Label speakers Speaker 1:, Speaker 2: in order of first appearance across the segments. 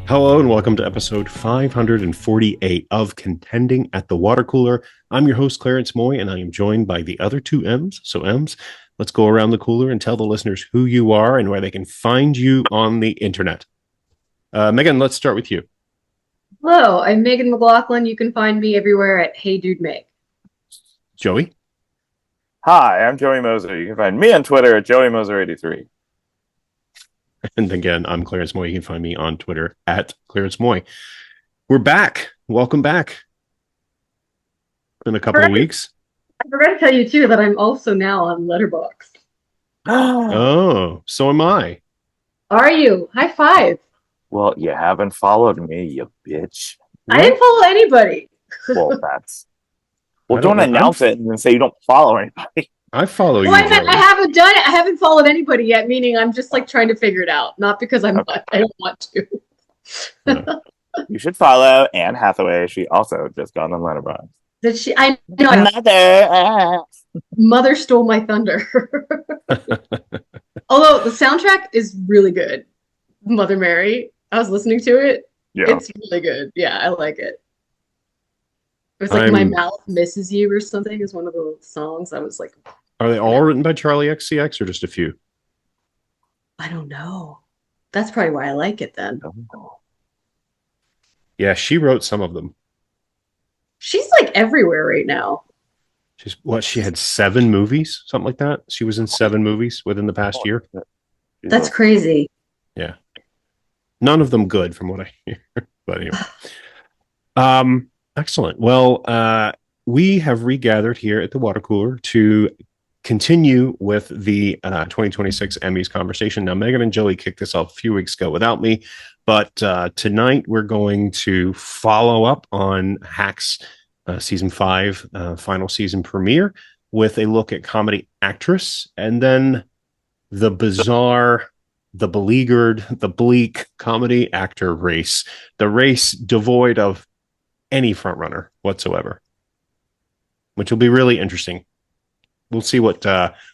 Speaker 1: Hello and welcome to episode 548 of Contending at the Water Cooler. I'm your host, Clarence Moy, and I am joined by the other two M's. So, M's, let's go around the cooler and tell the listeners who you are and where they can find you on the internet. Megan, let's start with you.
Speaker 2: Hello, I'm Megan McLaughlin. You can find me everywhere at Hey Dude Meg.
Speaker 1: Joey.
Speaker 3: Hi, I'm Joey Moser. You can find me on Twitter at JoeyMoser83.
Speaker 1: And again, I'm Clarence Moy. You can find me on Twitter at Clarence Moy. We're back. Welcome back. In a couple of weeks.
Speaker 2: I forgot to tell you too that I'm also now on Letterboxd.
Speaker 1: Oh, so am I.
Speaker 2: Are you? High five.
Speaker 3: Well, you haven't followed me, you bitch.
Speaker 2: I didn't follow anybody.
Speaker 3: Well, don't announce it and then say you don't follow anybody.
Speaker 1: I follow you.
Speaker 2: I haven't done it. I haven't followed anybody yet, meaning I'm just like trying to figure it out. Not because I don't want to.
Speaker 1: No.
Speaker 3: You should follow Anne Hathaway. She also just got on Letterboxd.
Speaker 2: Did she? I know. Mother stole my thunder. Although the soundtrack is really good. Mother Mary. I was listening to it.
Speaker 3: Yeah.
Speaker 2: It's really good. Yeah, I like it. It was like My Mouth Misses You or something is one of the songs. I was like,
Speaker 1: are they all written by Charlie XCX or just a few?
Speaker 2: I don't know. That's probably why I like it then.
Speaker 1: Yeah, she wrote some of them.
Speaker 2: She's like everywhere right now.
Speaker 1: She had 7 movies, something like that. She was in 7 movies within the past year.
Speaker 2: That's crazy.
Speaker 1: Yeah. None of them good from what I hear. But anyway. Excellent. Well, we have regathered here at the water cooler to continue with the 2026 Emmys conversation. Now, Megan and Joey kicked this off a few weeks ago without me, but tonight we're going to follow up on Hacks season 5 final season premiere with a look at comedy actress, and then the bizarre, the beleaguered, the bleak comedy actor race, the race devoid of any frontrunner whatsoever, which will be really interesting. We'll see what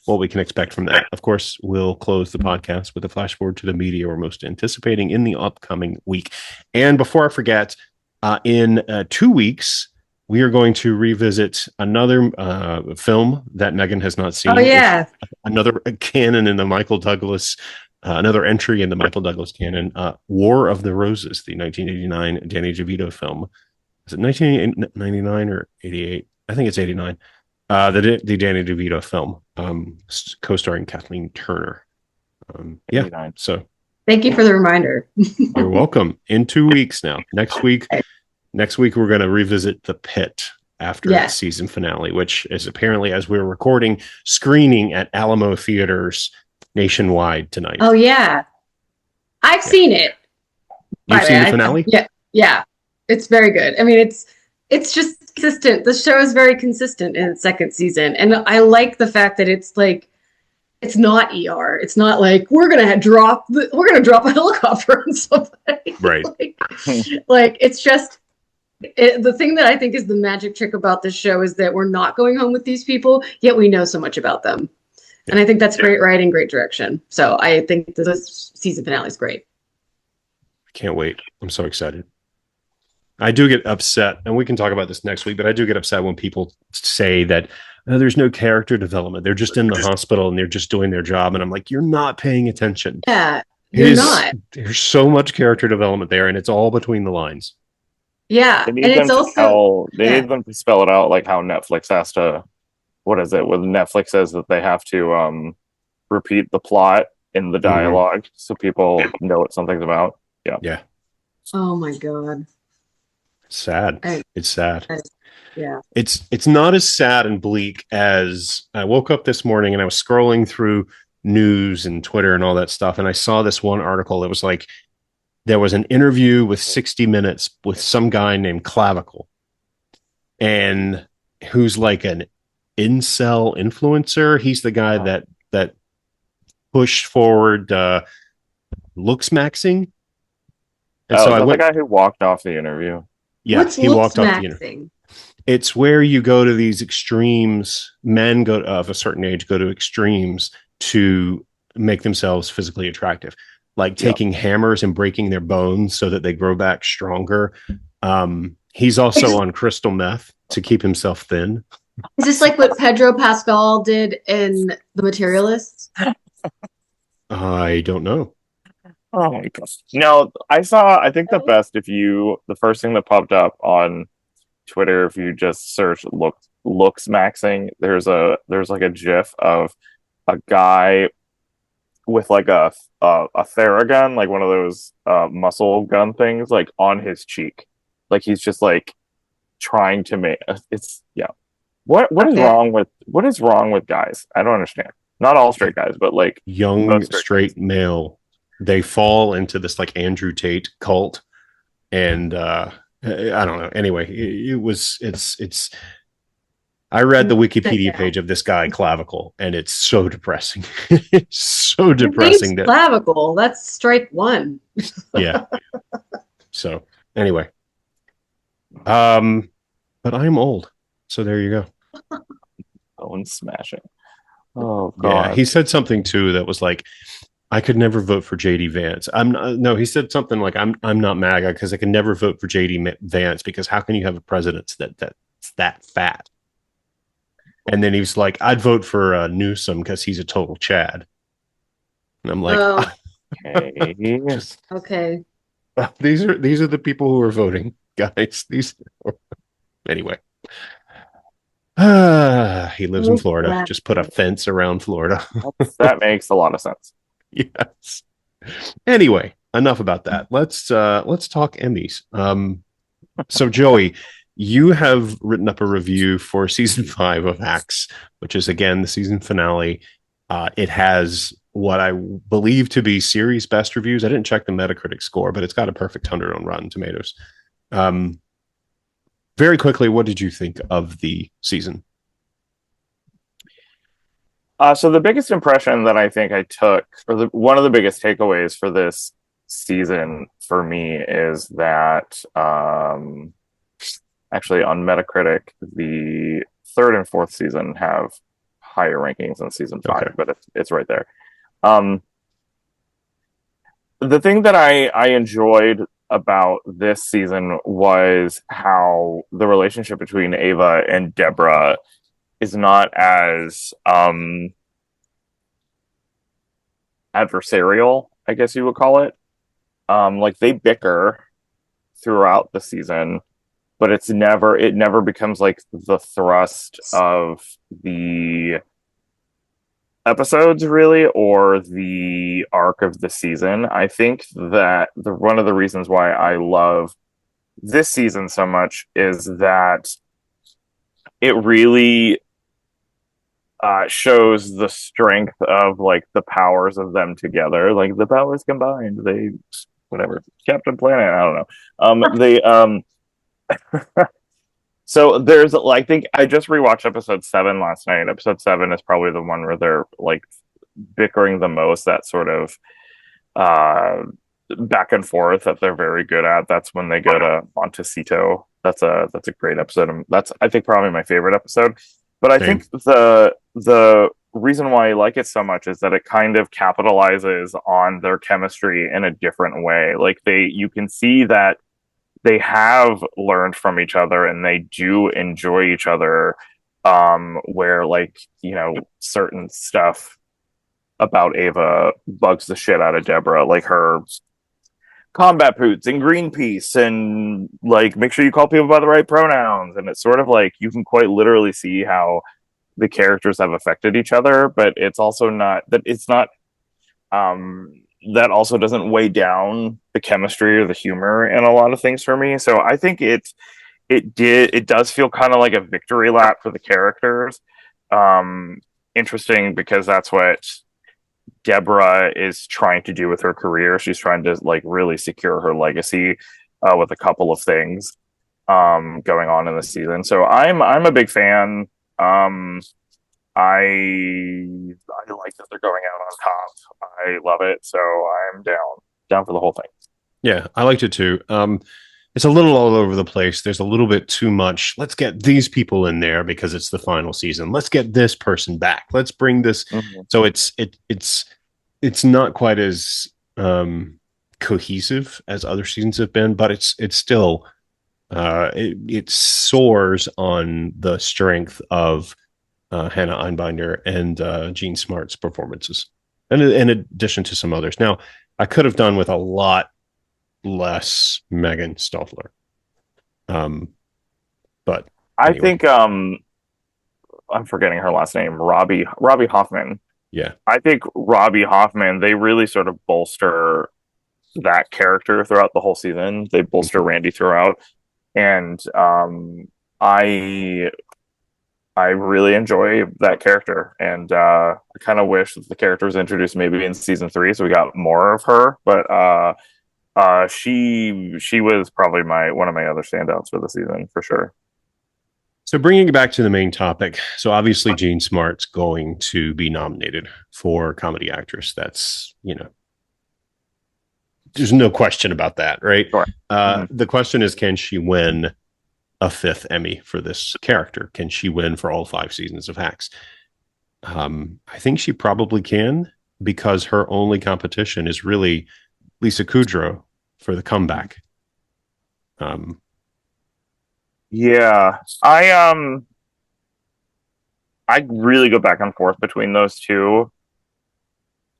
Speaker 1: we can expect from that. Of course, we'll close the podcast with a flash forward to the media we're most anticipating in the upcoming week. And before I forget, in 2 weeks, we are going to revisit another film that Megan has not seen.
Speaker 2: Oh, yeah.
Speaker 1: Another canon in the Michael Douglas, another entry in the Michael Douglas canon, War of the Roses, the 1989 Danny DeVito film. Is it 1999 or 88? I think it's 89. The Danny DeVito film, co-starring Kathleen Turner. Yeah. So
Speaker 2: thank you for the reminder.
Speaker 1: You're welcome. In 2 weeks now. Next week we're going to revisit The Pit after the season finale, which is apparently, as we're recording, screening at Alamo theaters nationwide tonight.
Speaker 2: Oh yeah, I've seen it.
Speaker 1: You've seen the finale?
Speaker 2: Yeah. It's very good. I mean, it's just consistent. The show is very consistent in its second season, and I like the fact that it's like, it's not ER. It's not like we're gonna drop a helicopter on somebody.
Speaker 1: Right.
Speaker 2: like it's just the thing that I think is the magic trick about this show is that we're not going home with these people, yet we know so much about them, and I think that's great writing, great direction. So I think this season finale is great.
Speaker 1: I can't wait. I'm so excited. I do get upset, and we can talk about this next week, but I do get upset when people say that there's no character development. They're just in the hospital and they're just doing their job. And I'm like, you're not paying attention.
Speaker 2: Yeah, you're not.
Speaker 1: There's so much character development there, and it's all between the lines.
Speaker 2: Yeah,
Speaker 3: and it's also need them to spell it out, like how Netflix has to. What is it? When Netflix says that they have to repeat the plot in the dialogue so people know what something's about.
Speaker 1: Yeah.
Speaker 2: Oh my god.
Speaker 1: Sad. It's sad.
Speaker 2: Yeah.
Speaker 1: It's not as sad and bleak as I woke up this morning and I was scrolling through news and Twitter and all that stuff, and I saw this one article that was like, there was an interview with 60 Minutes with some guy named Clavicle, and who's like an incel influencer. He's the guy that pushed forward looks maxing.
Speaker 3: And so I went, the guy who walked off the interview.
Speaker 1: Yeah, he walked off the interview. It's where you go to these extremes. Men of a certain age go to extremes to make themselves physically attractive. like
Speaker 3: Yeah.
Speaker 1: taking hammers and breaking their bones so that they grow back stronger. He's also on crystal meth to keep himself thin.
Speaker 2: Is this like what Pedro Pascal did in The Materialist?
Speaker 1: I don't know.
Speaker 3: Oh my gosh. No, I think the first thing that popped up on Twitter, if you just search looks maxing, there's like a GIF of a guy with like a Theragun, like one of those muscle gun things, like on his cheek. Like he's just like trying to make it's yeah.
Speaker 2: Okay.
Speaker 3: What is wrong with guys? I don't understand. Not all straight guys, but like
Speaker 1: Young
Speaker 3: most straight
Speaker 1: straight
Speaker 3: guys.
Speaker 1: male, they fall into this like Andrew Tate cult, and I don't know. Anyway, it's I read the Wikipedia
Speaker 2: Yeah.
Speaker 1: page of this guy Clavicle, and it's so depressing. It's so
Speaker 2: His name's
Speaker 1: depressing that
Speaker 2: Clavicle. That's strike one.
Speaker 1: yeah. So anyway, um, but I'm old, so there you go.
Speaker 3: Bone smashing. Oh
Speaker 1: Yeah,
Speaker 3: God.
Speaker 1: he said something too that was like, I could never vote for JD Vance. I'm not, no, he said something like I'm not MAGA because I can never vote for JD Vance because how can you have a president that's that fat? And then he was like, I'd vote for Newsom because he's a total Chad. And I'm like,
Speaker 2: Oh,
Speaker 3: Okay.
Speaker 1: just
Speaker 2: okay.
Speaker 1: these are the people who are voting, guys. These anyway. He lives in
Speaker 2: Oh,
Speaker 1: Florida. Just put a
Speaker 2: Clavicle.
Speaker 1: fence around Florida.
Speaker 3: That makes a lot of sense.
Speaker 1: Yes. Anyway, enough about that. Let's talk Emmys. So Joey, you have written up a review for season 5 of Max, which is again the season finale. It has what I believe to be series best reviews. I didn't check the Metacritic score, but it's got a perfect 100 on Rotten Tomatoes. Um, very quickly, what did you think of the season?
Speaker 3: So the biggest impression that I think I took, one of the biggest takeaways for this season for me is that actually on Metacritic, the third and fourth season have higher rankings than season 5,
Speaker 1: Okay.
Speaker 3: but it's right there. Um, the thing that I enjoyed about this season was how the relationship between Ava and Deborah is not as adversarial, I guess you would call it. Like they bicker throughout the season, but it never becomes like the thrust of the episodes really or the arc of the season. I think that the one of the reasons why I love this season so much is that it really shows the strength of like the powers of them together, like the powers combined. They whatever Captain Planet. I don't know. They So there's I think I just rewatched episode 7 last night. Episode 7 is probably the one where they're like bickering the most. That sort of uh back and forth that they're very good at. That's when they go to Montecito. That's a great episode. And that's I think probably my favorite episode. But I
Speaker 1: Same.
Speaker 3: think the reason why I like it so much is that it kind of capitalizes on their chemistry in a different way. Like you can see that they have learned from each other and they do enjoy each other. Where like, you know, certain stuff about Ava bugs the shit out of Deborah, like her combat boots and Greenpeace and like make sure you call people by the right pronouns. And it's sort of like you can quite literally see how the characters have affected each other, but it's also not that it's not that also doesn't weigh down the chemistry or the humor in a lot of things for me. So I think it does feel kind of like a victory lap for the characters. Um Interesting because that's what Deborah is trying to do with her career. She's trying to like really secure her legacy with a couple of things going on in the season. So I'm a big fan. Um, I like that they're going out on top. I love it. So I'm down for the whole thing.
Speaker 1: Yeah, I liked it too. It's a little all over the place. There's a little bit too much. Let's get these people in there because it's the final season. Let's get this person back. Let's bring this.
Speaker 3: Mm-hmm.
Speaker 1: So it's not quite as cohesive as other seasons have been, but it's still it soars on the strength of Hannah Einbinder and Gene Smart's performances, and in addition to some others. Now, I could have done with a lot less Megan Stoffler, but
Speaker 3: I
Speaker 1: anyway,
Speaker 3: think I'm forgetting her last name, Robbie Hoffman.
Speaker 1: yeah.
Speaker 3: I think Robbie Hoffman, they really sort of bolster that character throughout the whole season. They bolster Randy throughout, and I I really enjoy that character, and I kind of wish that the character was introduced maybe in season 3, so we got more of her. But she was probably my one of my other standouts for the season for sure.
Speaker 1: So bringing it back to the main topic, so obviously Gene Smart's going to be nominated for comedy actress. That's there's no question about that, right?
Speaker 3: Sure.
Speaker 1: The question is, can she win a 5th Emmy for this character? Can she win for all 5 seasons of Hacks? I think she probably can, because her only competition is really Lisa Kudrow for the comeback.
Speaker 3: Yeah, I really go back and forth between those two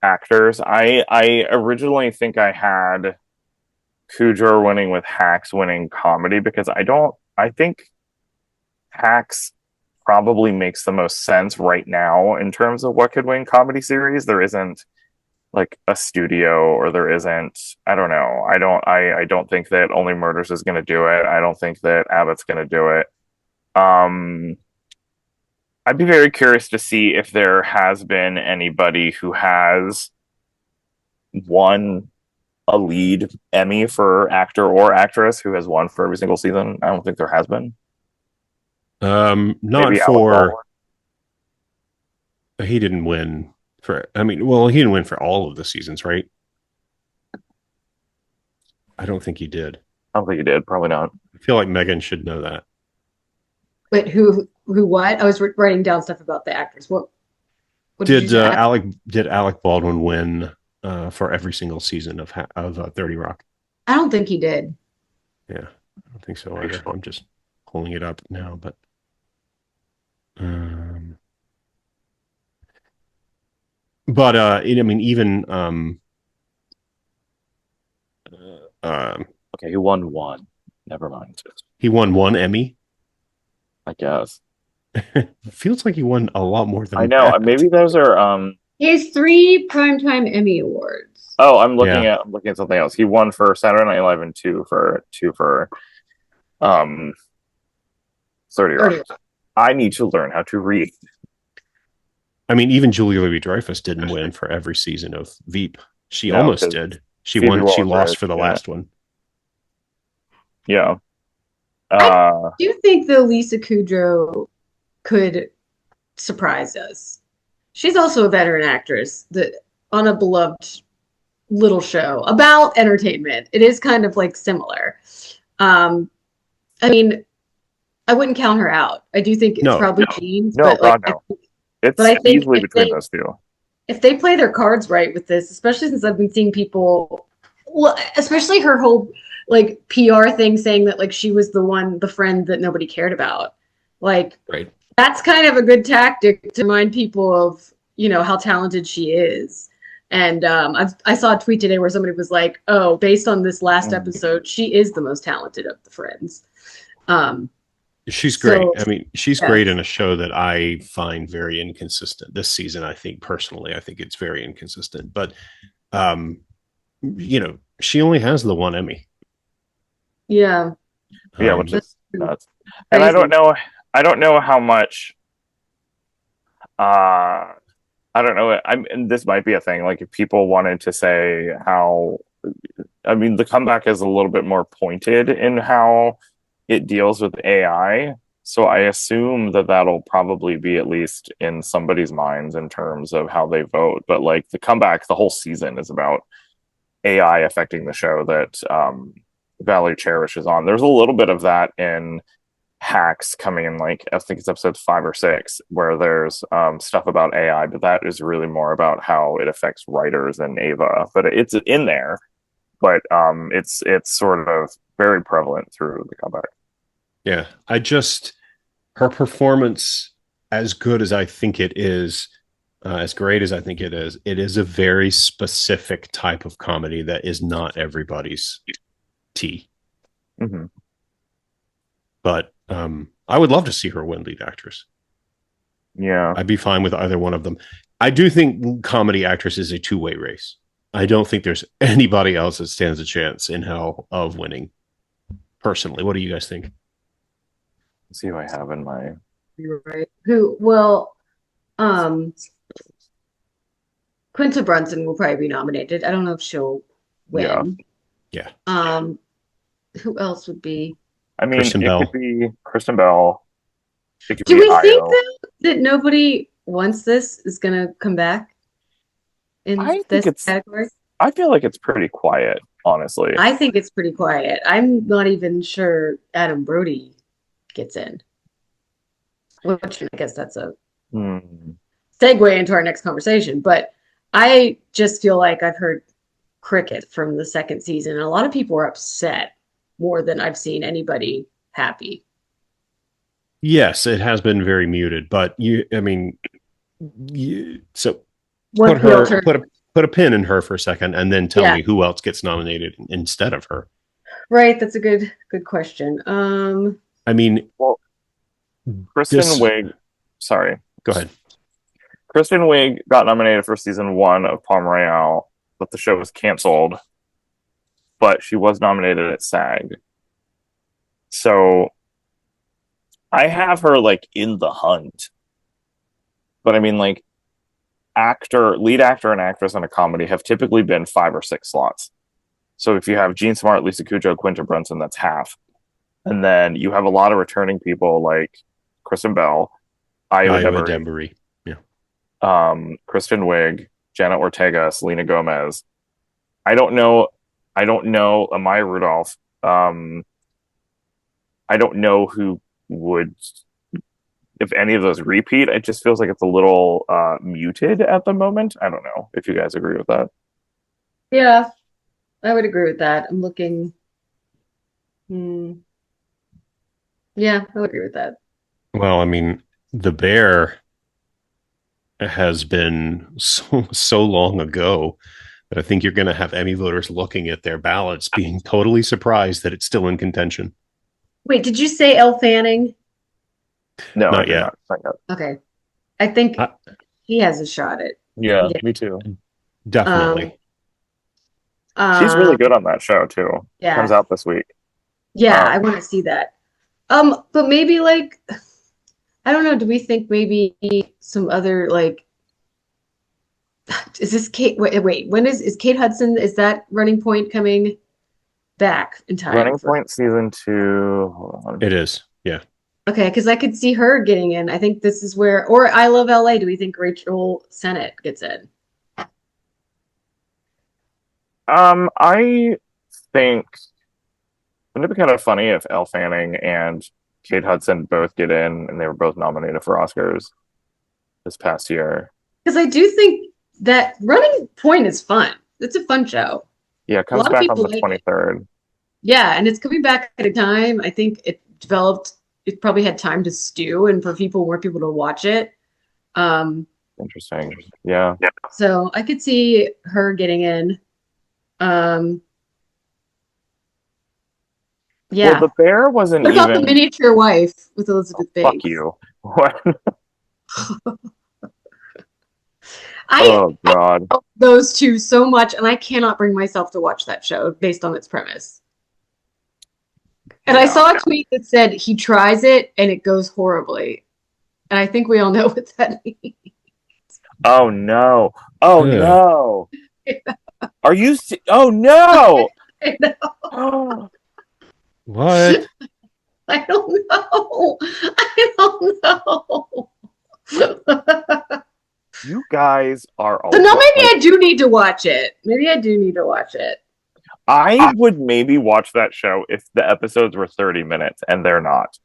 Speaker 3: actors. I originally think I had Kudrow winning with Hacks winning comedy, because I think Hacks probably makes the most sense right now in terms of what could win comedy series. There isn't like a studio, or there isn't, I don't know. I don't think that Only Murders is going to do it. I don't think that Abbott's going to do it. Um I'd be very curious to see if there has been anybody who has won a lead Emmy for actor or actress who has won for every single season. I don't think there has been.
Speaker 1: Not
Speaker 3: Maybe Alec
Speaker 1: for
Speaker 3: Baldwin.
Speaker 1: he didn't win for. I mean, well, he didn't win for all of the seasons, right? I don't think he did.
Speaker 3: I don't think he did. Probably not.
Speaker 1: I feel like Megan should know that.
Speaker 2: Wait, who, what? I was writing down stuff about the actors. What did you
Speaker 1: Did
Speaker 2: say?
Speaker 1: Alec Baldwin win for every single season of 30 Rock?
Speaker 2: I don't think he did.
Speaker 1: Yeah, I don't think so either. I'm just pulling it up now, but um, I mean, even
Speaker 3: Okay, he won one. Never mind.
Speaker 1: he won 1 Emmy.
Speaker 3: I guess.
Speaker 1: Feels like he won a lot more
Speaker 3: I
Speaker 1: than
Speaker 3: know.
Speaker 1: that.
Speaker 3: Maybe those are
Speaker 2: He has 3 Primetime Emmy Awards.
Speaker 3: oh,
Speaker 1: Yeah.
Speaker 3: I'm looking at something else. He won for Saturday Night Live and two for um 30 Rock. I need to learn how to read.
Speaker 1: I mean, even Julia Louis-Dreyfus didn't win for every season of Veep. She
Speaker 3: No,
Speaker 1: almost
Speaker 3: 'cause
Speaker 1: did. She
Speaker 3: Phoebe
Speaker 1: won. She
Speaker 3: Waller-Bridge,
Speaker 1: lost for the
Speaker 3: yeah.
Speaker 1: last one.
Speaker 3: Yeah.
Speaker 2: Do you think that Lisa Kudrow could surprise us? She's also a veteran actress that on a beloved little show about entertainment. It is kind of like similar. I mean, I wouldn't count her out. I do think it's probably Jeans,
Speaker 3: No,
Speaker 2: but like,
Speaker 3: God, no. It's
Speaker 2: but I think
Speaker 3: easily between those two.
Speaker 2: if they play their cards right with this, especially since I've been seeing people, well, especially her whole like PR thing saying that like she was the friend that nobody cared about. Like,
Speaker 1: Right.
Speaker 2: that's kind of a good tactic to remind people of, how talented she is. And I saw a tweet today where somebody was like, "Oh, based on this last episode, she is the most talented of the friends."
Speaker 1: She's great.
Speaker 2: So,
Speaker 1: I mean, she's
Speaker 2: yes.
Speaker 1: great in a show that I find very inconsistent. This season, I think it's very inconsistent. But she only has the 1 Emmy.
Speaker 2: Yeah.
Speaker 3: Yeah, which is nuts. And
Speaker 2: Crazy.
Speaker 3: I don't know how much I don't know. And this might be a thing. Like, if people wanted to say how, I mean, the comeback is a little bit more pointed in how it deals with AI. So I assume that that'll probably be at least in somebody's minds in terms of how they vote. But like the comeback, the whole season is about AI affecting the show that Valerie Cherish is on. There's a little bit of that in hacks coming in, like I think it's episodes 5 or 6, where there's stuff about AI, but that is really more about how it affects writers and Ava. But it's in there, but it's sort of very prevalent through the comeback.
Speaker 1: Yeah, her performance, as good as I think it is, as great as I think it is a very specific type of comedy that is not everybody's tea.
Speaker 3: Mm-hmm.
Speaker 1: But I would love to see her win lead actress.
Speaker 3: Yeah,
Speaker 1: I'd be fine with either one of them. I do think comedy actress is a two-way race. I don't think there's anybody else that stands a chance in hell of winning. Personally, what do you guys think?
Speaker 3: let's see who I have in my.
Speaker 2: You're right. Who? Well, um, Quinta Brunson will probably be nominated. I don't know if she'll win.
Speaker 1: Yeah.
Speaker 2: Who else would be?
Speaker 3: I mean,
Speaker 1: Kristen
Speaker 3: it
Speaker 1: Bell.
Speaker 3: could be Kristen Bell. It could
Speaker 2: Do
Speaker 3: be
Speaker 2: we think
Speaker 3: Io.
Speaker 2: that nobody wants this is gonna come back in
Speaker 3: I think
Speaker 2: this
Speaker 3: it's.
Speaker 2: category?
Speaker 3: I feel like it's pretty quiet, honestly.
Speaker 2: I think it's pretty quiet. I'm not even sure Adam Brody gets in. Which I guess that's a
Speaker 3: Hmm.
Speaker 2: segue into our next conversation. But I just feel like I've heard cricket from the second season, and a lot of people are upset more than I've seen anybody happy.
Speaker 1: Yes, it has been very muted, but so
Speaker 2: One filter.
Speaker 1: put a pin in her for a second, and then tell
Speaker 2: Yeah.
Speaker 1: me who else gets nominated instead of her.
Speaker 2: Right, that's a good question.
Speaker 1: I mean,
Speaker 3: Well, Kristen Wiig. Sorry,
Speaker 1: go ahead.
Speaker 3: Kristen Wiig got nominated for season 1 of Palm Royale, but the show was canceled. But she was nominated at SAG. So I have her like in the hunt. But I mean, like, lead actor and actress in a comedy have typically been 5 or 6 slots. So if you have Jean Smart, Lisa Kudrow, Quinta Brunson, that's half. And then you have a lot of returning people like Kristen Bell, Io
Speaker 1: Dembury. Yeah.
Speaker 3: Kristen Wiig, Janet Ortega, Selena Gomez. I don't know Amaya Rudolph. I don't know who would, if any of those repeat. It just feels like it's a little muted at the moment. I don't know if you guys agree with that.
Speaker 2: Yeah, I would agree with that. I'm looking. Yeah, I would agree with that.
Speaker 1: Well, I mean, The Bear has been so long ago that I think you're going to have Emmy voters looking at their ballots being totally surprised that it's still in contention.
Speaker 2: Wait, did you say Elle Fanning?
Speaker 3: No,
Speaker 1: Not
Speaker 3: I did
Speaker 1: yet.
Speaker 3: not. Not yet.
Speaker 2: Okay. I think he has a shot at.
Speaker 3: Yeah, me too.
Speaker 1: Definitely.
Speaker 3: She's really good on that show too.
Speaker 2: Yeah.
Speaker 3: Comes out this week.
Speaker 2: Yeah, I want to see that. But maybe like, I don't know. Do we think maybe some other like? Is this Kate? Wait. When is Kate Hudson? Is that Running Point coming back in time?
Speaker 3: Running Point season 2. Hold on.
Speaker 1: It is. Yeah.
Speaker 2: Okay, because I could see her getting in. I think this is where, or I Love LA. Do we think Rachel Sennett gets in?
Speaker 3: I think wouldn't it be kind of funny if Elle Fanning and Kate Hudson both get in and they were both nominated for Oscars this past year?
Speaker 2: Because I do think that Running Point is fun. It's a fun show.
Speaker 3: Yeah, it comes back on the 23rd.
Speaker 2: Yeah, and it's coming back at a time. I think it probably had time to stew and for more people to watch it.
Speaker 3: Interesting. Yeah.
Speaker 2: So I could see her getting in. Yeah.
Speaker 3: Well, The Bear wasn't
Speaker 2: What about
Speaker 3: even.
Speaker 2: The Miniature Wife with Elizabeth Banks?
Speaker 3: Fuck you. What?
Speaker 2: Oh
Speaker 3: God.
Speaker 2: I love those two so much, and I cannot bring myself to watch that show based on its premise. And I saw a tweet that said he tries it and it goes horribly. And I think we all know what that means.
Speaker 3: Oh no. Oh no. Are you Oh no.
Speaker 2: I know.
Speaker 1: What?
Speaker 2: I don't know. I don't know.
Speaker 3: You guys are.
Speaker 2: So now maybe I do need to watch it. Maybe I do need to watch it.
Speaker 3: I would maybe watch that show if the episodes were 30 minutes, and they're not.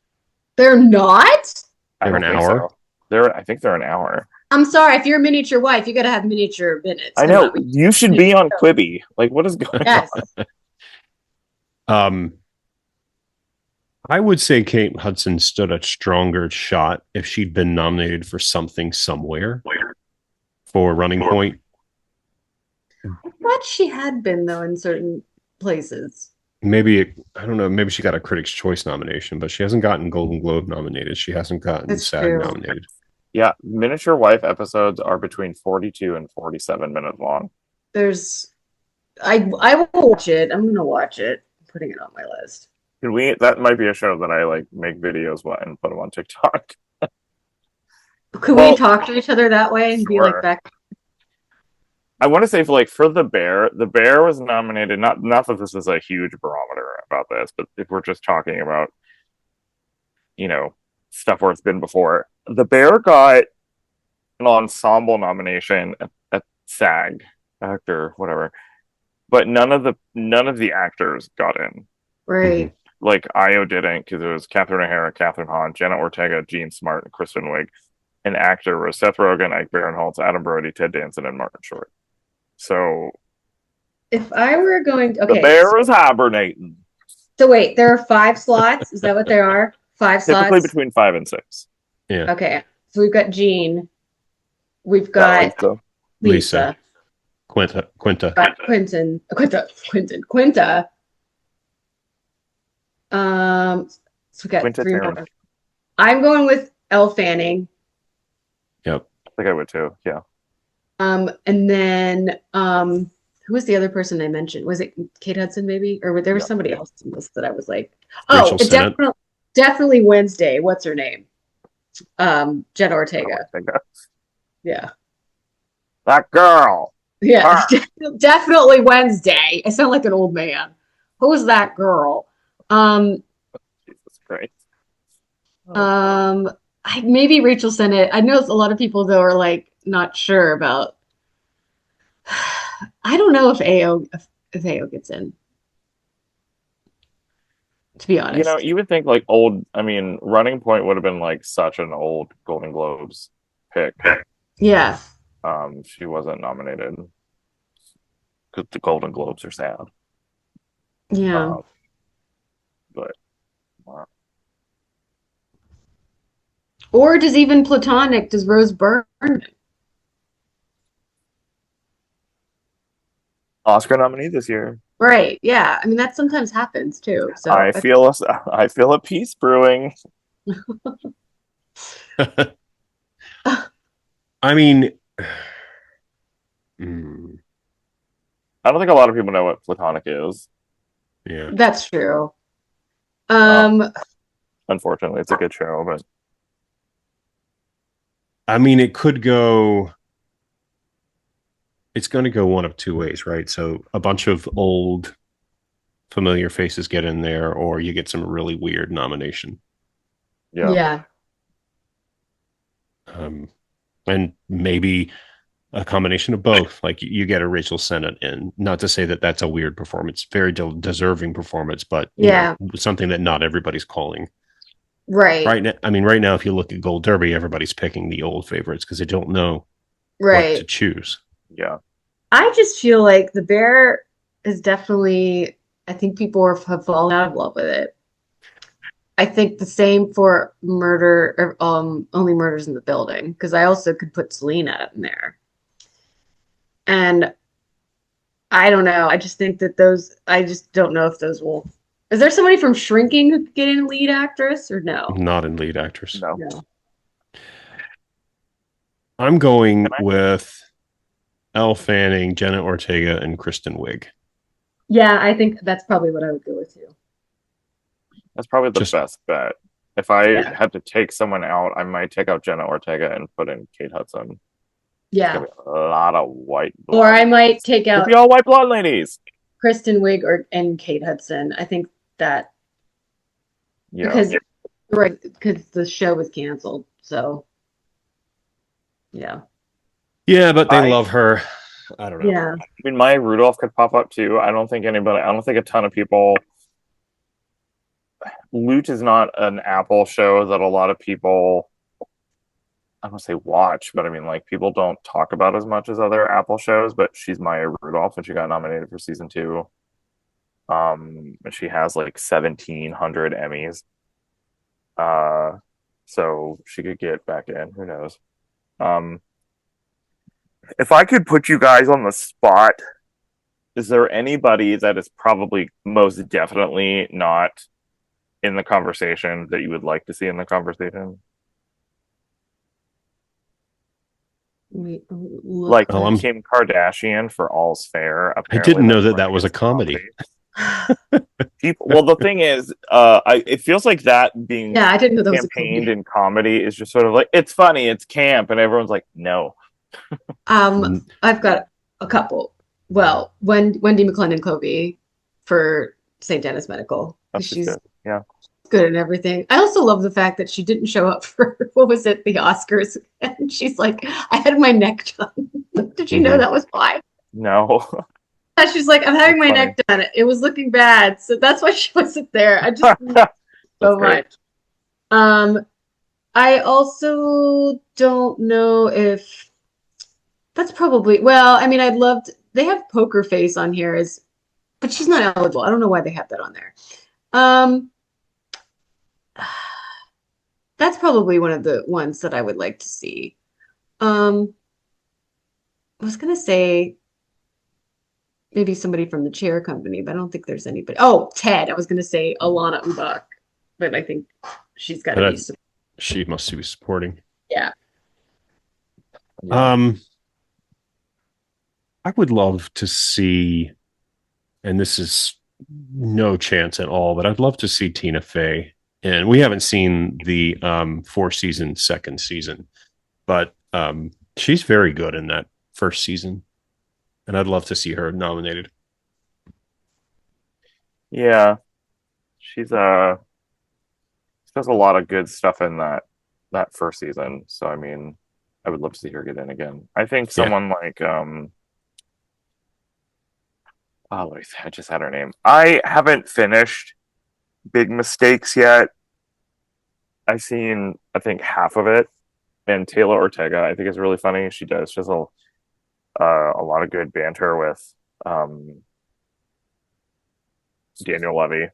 Speaker 2: They're not?
Speaker 3: I
Speaker 1: They're
Speaker 3: don't
Speaker 1: an
Speaker 3: think
Speaker 1: hour.
Speaker 3: so. I think they're an hour.
Speaker 2: I'm sorry. If you're a miniature wife, you got to have miniature minutes.
Speaker 3: I
Speaker 2: Come
Speaker 3: know.
Speaker 2: on.
Speaker 3: You should be on Quibi. Like, what is going
Speaker 2: Yes.
Speaker 3: on?
Speaker 1: Um, I would say Kate Hudson stood a stronger shot if she'd been nominated for something somewhere for Running Point.
Speaker 2: I thought she had been, though, in certain places.
Speaker 1: Maybe, I don't know, maybe she got a Critics' Choice nomination, but she hasn't gotten Golden Globe nominated. She hasn't gotten
Speaker 2: That's
Speaker 1: SAG
Speaker 2: true.
Speaker 1: nominated.
Speaker 3: Yeah, Miniature Wife episodes are between 42 and 47 minutes long.
Speaker 2: I will watch it. I'm gonna watch it. I'm putting it on my list.
Speaker 3: That might be a show that I like make videos and put them on TikTok.
Speaker 2: Could
Speaker 3: Well,
Speaker 2: we talk to each other that way and be like
Speaker 3: sure.
Speaker 2: back?
Speaker 3: I want to say for the Bear was nominated. Not that this is a huge barometer about this, but if we're just talking about, stuff where it's been before, the Bear got an ensemble nomination at SAG, actor, whatever, but none of the actors got in.
Speaker 2: Right.
Speaker 3: Like Io didn't because it was Catherine O'Hara, Catherine Hahn, Jenna Ortega, Jean Smart, and Kristen Wiig. An actor was Seth Rogen, Ike Barinholtz, Adam Brody, Ted Danson, and Martin Short. So
Speaker 2: If I were going,
Speaker 3: the
Speaker 2: okay.
Speaker 3: Bear was hibernating.
Speaker 2: So wait, there are 5 slots. Is that what there are? 5
Speaker 3: Typically
Speaker 2: slots.
Speaker 3: between 5 and 6.
Speaker 1: Yeah.
Speaker 2: Okay. So we've got Jean. We've got Lisa.
Speaker 1: Quinta.
Speaker 2: Quinta. So we got
Speaker 3: Quinta
Speaker 2: 3
Speaker 3: Turner.
Speaker 2: more. I'm going with Elle Fanning.
Speaker 1: Yep.
Speaker 3: I think I would too. Yeah.
Speaker 2: And then who was the other person I mentioned? Was it Kate Hudson maybe? Or there was somebody else in this that I was like,
Speaker 1: Rachel Sennett.
Speaker 2: definitely Wednesday. What's her name? Jenna Ortega. Yeah.
Speaker 3: That girl.
Speaker 2: Yeah. Definitely Wednesday. I sound like an old man. Who's that girl?
Speaker 3: Jesus Christ.
Speaker 2: Maybe Rachel Sennett. I know a lot of people though are like not sure about. I don't know if AO gets in. To be honest,
Speaker 3: You would think like Running Point would have been like such an old Golden Globes pick.
Speaker 2: yeah.
Speaker 3: She wasn't nominated because the Golden Globes are sad.
Speaker 2: Yeah.
Speaker 3: But wow.
Speaker 2: Or does even Platonic, does Rose Byrne?
Speaker 3: Oscar nominee this year.
Speaker 2: Right. Yeah. I mean, that sometimes happens too. So
Speaker 3: I feel a peace brewing.
Speaker 1: I mean,
Speaker 3: I don't think a lot of people know what Platonic is.
Speaker 1: Yeah.
Speaker 2: That's true.
Speaker 3: Unfortunately, it's a good show, but
Speaker 1: I mean, it could go. It's going to go one of two ways, right? So a bunch of old familiar faces get in there, or you get some really weird nomination.
Speaker 3: yeah.
Speaker 1: And maybe a combination of both. Like you get a Rachel Sennett in. Not to say that that's a weird performance, very deserving performance, but something that not everybody's calling.
Speaker 2: Right.
Speaker 1: Right now, right now, if you look at Gold Derby, everybody's picking the old favorites because they don't know what to choose.
Speaker 3: Yeah.
Speaker 2: I just feel like The Bear is definitely, I think people have fallen out of love with it. I think the same for Murder, or Only Murders in the Building, because I also could put Selena in there. And I don't know. I just think that I just don't know if those will. Is there somebody from Shrinking who could get in lead actress or no?
Speaker 1: Not in lead actress.
Speaker 3: No.
Speaker 1: I'm going with Elle Fanning, Jenna Ortega, and Kristen Wiig.
Speaker 2: Yeah, I think that's probably what I would go with too.
Speaker 3: That's probably the best bet. If I had to take someone out, I might take out Jenna Ortega and put in Kate Hudson.
Speaker 2: Yeah.
Speaker 3: A lot of white
Speaker 2: blonde. Or I might take out
Speaker 3: all white blonde ladies.
Speaker 2: Kristen Wiig and Kate Hudson. I think that because the show was canceled. So yeah.
Speaker 1: Yeah, but they love her. I don't know.
Speaker 2: Yeah.
Speaker 3: Maya Rudolph could pop up too. I don't think a ton of people Loot is not an Apple show that a lot of people, I don't say watch, but I mean like people don't talk about as much as other Apple shows. But she's Maya Rudolph, and she got nominated for season 2. And she has like 1,700 Emmys. So she could get back in. Who knows? Um, if I could put you guys on the spot, is there anybody that is probably most definitely not in the conversation that you would like to see in the conversation?
Speaker 2: Wait,
Speaker 3: Like Kim Kardashian for All's Fair.
Speaker 1: I
Speaker 3: Apparently,
Speaker 1: didn't know that was a comedy.
Speaker 3: Well, the thing is, it feels like that being
Speaker 2: yeah, I didn't know that was a
Speaker 3: campaigned
Speaker 2: comedy.
Speaker 3: in comedy is just sort of like, it's funny, it's camp, and everyone's like, no.
Speaker 2: I've got a couple. Well, Wendy McLendon-Covey for St. Denis Medical. She's
Speaker 3: good. Yeah.
Speaker 2: good and everything. I also love the fact that she didn't show up for what was it, the Oscars, and she's like, I had my neck done. Did you know that was why?
Speaker 3: No.
Speaker 2: She's like, I'm having my neck done. It was looking bad, so that's why she wasn't there. I just so much. I also don't know if that's probably well. I mean, I'd love to, they have Poker Face on here but she's not eligible. I don't know why they have that on there. That's probably one of the ones that I would like to see. I was gonna say maybe somebody from the chair company, but I don't think there's anybody. Oh, Ted. I was gonna say Alana Ubach, but I think she's got to be.
Speaker 1: She must be supporting.
Speaker 2: Yeah.
Speaker 1: I would love to see, and this is no chance at all, but I'd love to see Tina Fey. And we haven't seen the 4-season second season, but she's very good in that first season. And I'd love to see her nominated.
Speaker 3: Yeah. She does a lot of good stuff in that first season. So I mean, I would love to see her get in again. I think someone like I just had her name. I haven't finished Big Mistakes yet. I've seen I think half of it, and Taylor Ortega I think is really funny. She has a lot of good banter with Daniel Levy,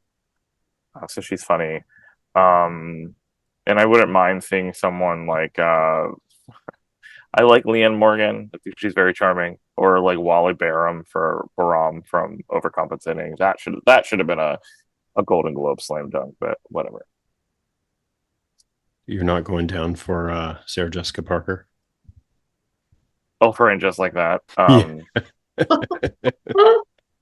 Speaker 3: so she's funny. And I wouldn't mind seeing someone like I like Leanne Morgan. I think she's very charming. Or like Wally Barham from Overcompensating. That should have been a Golden Globe slam dunk, but whatever.
Speaker 1: You're not going down for Sarah Jessica Parker?
Speaker 3: Oh, for and just like that.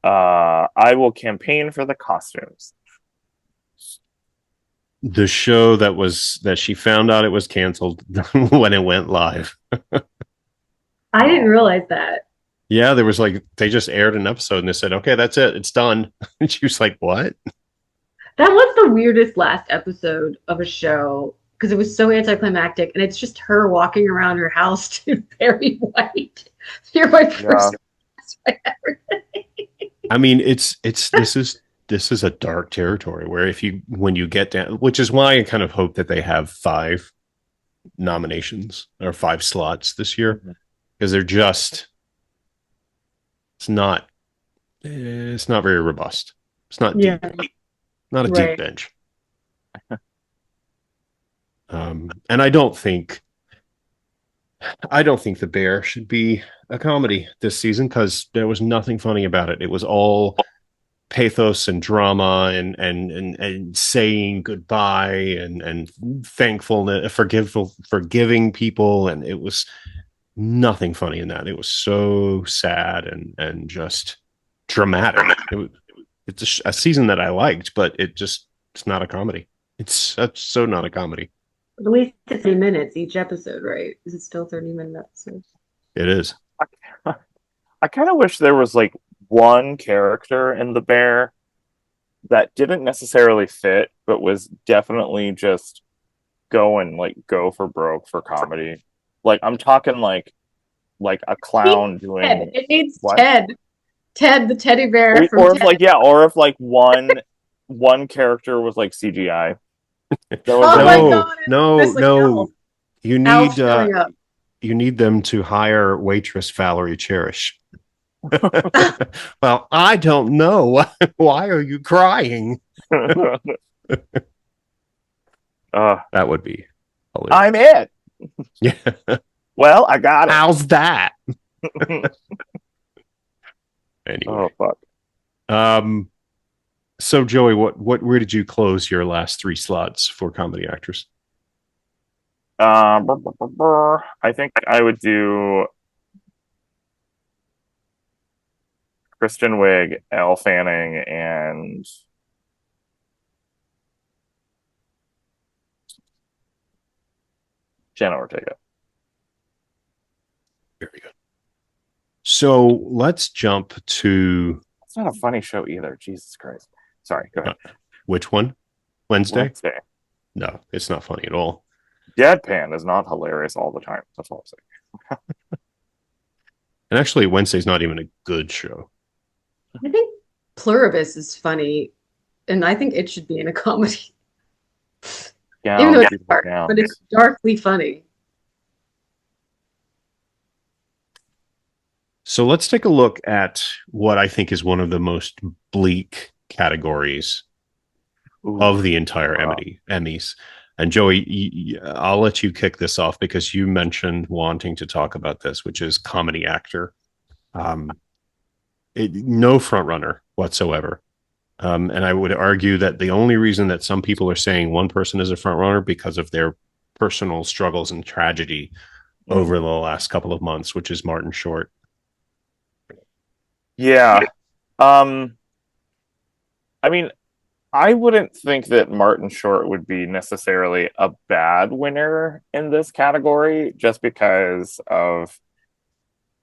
Speaker 3: I will campaign for the costumes.
Speaker 1: The show that she found out it was canceled when it went live.
Speaker 2: I didn't realize that.
Speaker 1: Yeah, there was like they just aired an episode and they said, "Okay, that's it, it's done." And she was like, "What?"
Speaker 2: That was the weirdest last episode of a show because it was so anticlimactic, and it's just her walking around her house to Barry White. You're my first.
Speaker 1: I mean, this is a dark territory where when you get down, which is why I kind of hope that they have 5 nominations or 5 slots this year, because they're just it's not very robust. It's not deep, not a deep bench. And I don't think The Bear should be a comedy this season because there was nothing funny about it. It was all pathos and drama and saying goodbye and thankfulness, forgiving people, and it was nothing funny in that. It was so sad and just dramatic. It's a season that I liked, but it's not a comedy. It's so not a comedy.
Speaker 2: At least 30 minutes each episode, right? Is it still 30-minute episodes?
Speaker 1: It is.
Speaker 3: I kind of wish there was like one character in The Bear that didn't necessarily fit, but was definitely just go for broke for comedy. Like I'm talking like a clown doing.
Speaker 2: It needs
Speaker 3: what?
Speaker 2: Ted the teddy bear.
Speaker 3: Or if like one one character was like CGI. That would
Speaker 2: Oh
Speaker 3: been
Speaker 2: my
Speaker 1: No,
Speaker 2: God, I
Speaker 1: no,
Speaker 2: miss like
Speaker 1: no.
Speaker 2: Alf.
Speaker 1: You
Speaker 2: Alf
Speaker 1: need
Speaker 2: showing up.
Speaker 1: you need them to hire waitress Valerie Cherish. Well, I don't know. Why are you crying?
Speaker 3: uh,
Speaker 1: That would be hilarious.
Speaker 3: I'm it.
Speaker 1: Yeah.
Speaker 3: Well, I got it.
Speaker 1: How's that? Anyway.
Speaker 3: Oh fuck.
Speaker 1: Um, so Joey, where did you close your last three slots for comedy actress?
Speaker 3: I think I would do Kristen Wiig, Elle Fanning, and Jenna Ortega.
Speaker 1: Very good. So let's jump to
Speaker 3: It's not a funny show either. Jesus Christ. Sorry, go ahead.
Speaker 1: which one? Wednesday?
Speaker 3: Wednesday.
Speaker 1: No, it's not funny at all.
Speaker 3: Deadpan is not hilarious all the time. That's all I'm saying.
Speaker 1: And actually, Wednesday's not even a good show.
Speaker 2: I think Pluribus is funny, and I think it should be in a comedy. Even though
Speaker 3: Gowns,
Speaker 2: it's
Speaker 3: beautiful
Speaker 2: dark, but
Speaker 3: gowns.
Speaker 2: it's darkly funny.
Speaker 1: So let's take a look at what I think is one of the most bleak categories
Speaker 3: Ooh,
Speaker 1: of the entire
Speaker 3: wow.
Speaker 1: Emmys. And Joey, I'll let you kick this off because you mentioned wanting to talk about this, which is comedy actor. Um, no front runner whatsoever. And I would argue that the only reason that some people are saying one person is a front runner because of their personal struggles and tragedy over the last couple of months, which is Martin Short.
Speaker 3: Yeah. Um, I mean, I wouldn't think that Martin Short would be necessarily a bad winner in this category just because of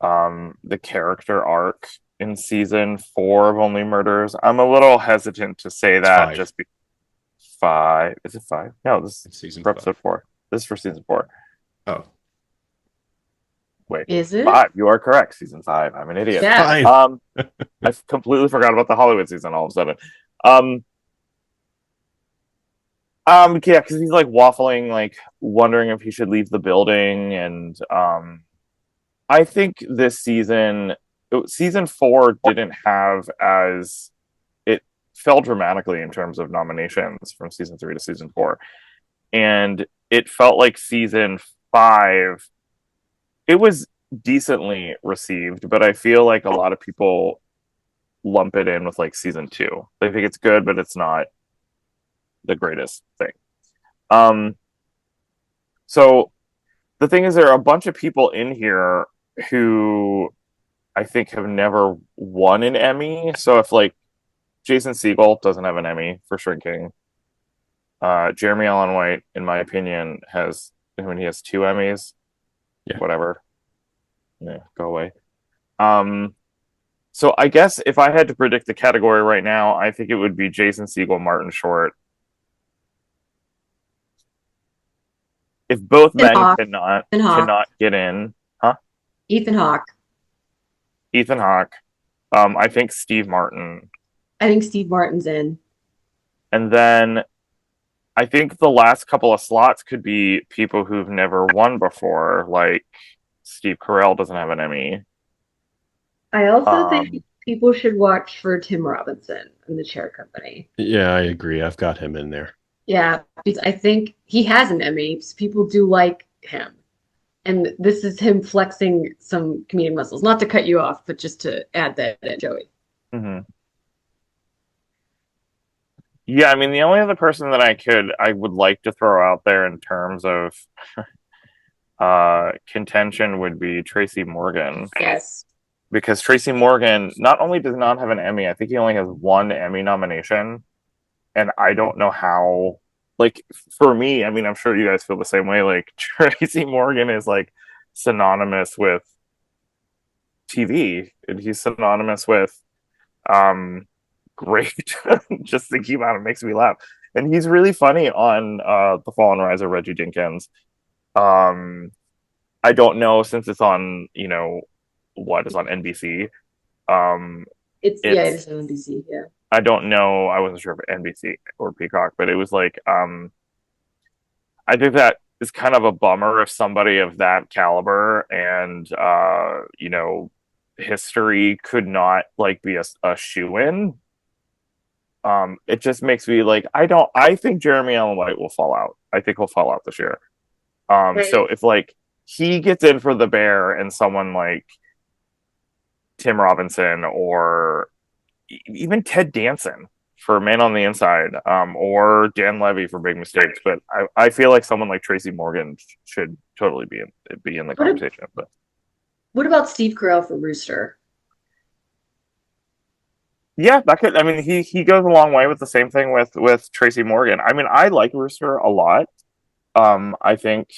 Speaker 3: the character arc in season 4 of Only Murders. I'm a little hesitant to say
Speaker 1: It's
Speaker 3: that
Speaker 1: five.
Speaker 3: just because five. Is it five? No, this
Speaker 1: It's
Speaker 3: is
Speaker 1: season
Speaker 3: for
Speaker 1: five.
Speaker 3: episode 4. This is for season 4.
Speaker 1: Oh,
Speaker 3: Wait,
Speaker 2: Is it?
Speaker 3: 5. You are correct. Season 5. I'm an idiot.
Speaker 2: Yeah.
Speaker 1: five.
Speaker 3: I completely forgot about the Hollywood season all of a sudden. Um, yeah, because he's like waffling, like wondering if he should leave the building, and I think this season 4 didn't have as it fell dramatically in terms of nominations from season 3 to season 4, and it felt like season 5 it was decently received, but I feel like a lot of people lump it in with like season 2. They think it's good, but it's not the greatest thing. Um, so the thing is, there are a bunch of people in here who I think have never won an Emmy. So if like Jason Segel doesn't have an Emmy for Shrinking, Jeremy Allen White, in my opinion, has when he has 2 Emmys.
Speaker 1: Yeah.
Speaker 3: Whatever. Yeah, go away. So I guess if I had to predict the category right now, I think it would be Jason Segel, Martin Short. If both
Speaker 2: Ethan
Speaker 3: men
Speaker 2: Hawke.
Speaker 3: cannot
Speaker 2: Ethan Hawke.
Speaker 3: cannot get in, huh?
Speaker 2: Ethan Hawke.
Speaker 3: Ethan Hawke. I think Steve Martin.
Speaker 2: I think Steve Martin's in.
Speaker 3: And then I think the last couple of slots could be people who've never won before, like Steve Carell doesn't have an Emmy.
Speaker 2: I also think
Speaker 3: Um,
Speaker 2: people should watch for Tim Robinson and the Chair Company.
Speaker 1: Yeah, I agree. I've got him in there.
Speaker 2: Yeah, because I think he has an Emmy, so people do like him. And this is him flexing some comedic muscles. Not to cut you off, but just to add that in, Joey.
Speaker 3: mhm. Yeah, I mean the only other person that I would like to throw out there in terms of contention would be Tracy Morgan.
Speaker 2: Yes.
Speaker 3: Because Tracy Morgan not only does not have an Emmy, I think he only has 1 Emmy nomination. And I don't know how, like, for me, I mean, I'm sure you guys feel the same way. Like, Tracy Morgan is like synonymous with TV, and he's synonymous with great. Just thinking about it makes me laugh. And he's really funny on The Fall and Rise of Reggie Jenkins. I don't know since it's on, what is on NBC.
Speaker 2: It's
Speaker 3: It's
Speaker 2: it's on NBC, yeah.
Speaker 3: I don't know. I wasn't sure if NBC or Peacock, but it was like I think that is kind of a bummer if somebody of that caliber and history could not like be a shoe-in. It just makes me like I think Jeremy Allen White will fall out. I think he'll fall out this year.
Speaker 2: Right.
Speaker 3: So if like he gets in for the Bear and someone like Tim Robinson or even Ted Danson for Man on the Inside, or Dan Levy for Big Mistakes, but I feel like someone like Tracy Morgan should totally be in the
Speaker 2: What,
Speaker 3: conversation. But
Speaker 2: what about Steve Carell for Rooster?
Speaker 3: yeah, that could. I mean, he goes a long way with the same thing with Tracy Morgan. I mean, I like Rooster a lot. I think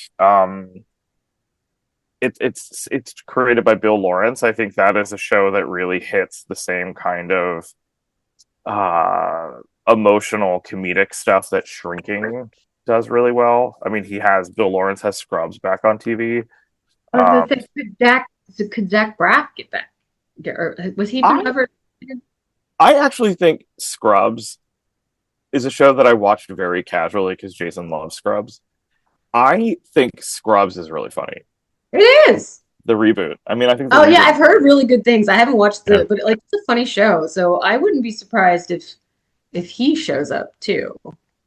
Speaker 3: it's created by Bill Lawrence. I think that is a show that really hits the same kind of uh emotional comedic stuff that Shrinking does really well. I mean, Bill Lawrence has Scrubs back on TV.
Speaker 2: I was gonna
Speaker 3: Um
Speaker 2: say, could Zach Braff get back? Or was he even
Speaker 3: I
Speaker 2: ever?
Speaker 3: I actually think Scrubs is a show that I watched very casually because Jason loves Scrubs. I think Scrubs is really funny.
Speaker 2: It is.
Speaker 3: The reboot. I mean, I think the
Speaker 2: Oh yeah,
Speaker 3: reboot.
Speaker 2: I've heard really good things. I haven't watched
Speaker 1: Yeah.
Speaker 2: but like it's a funny show, so I wouldn't be surprised if he shows up too.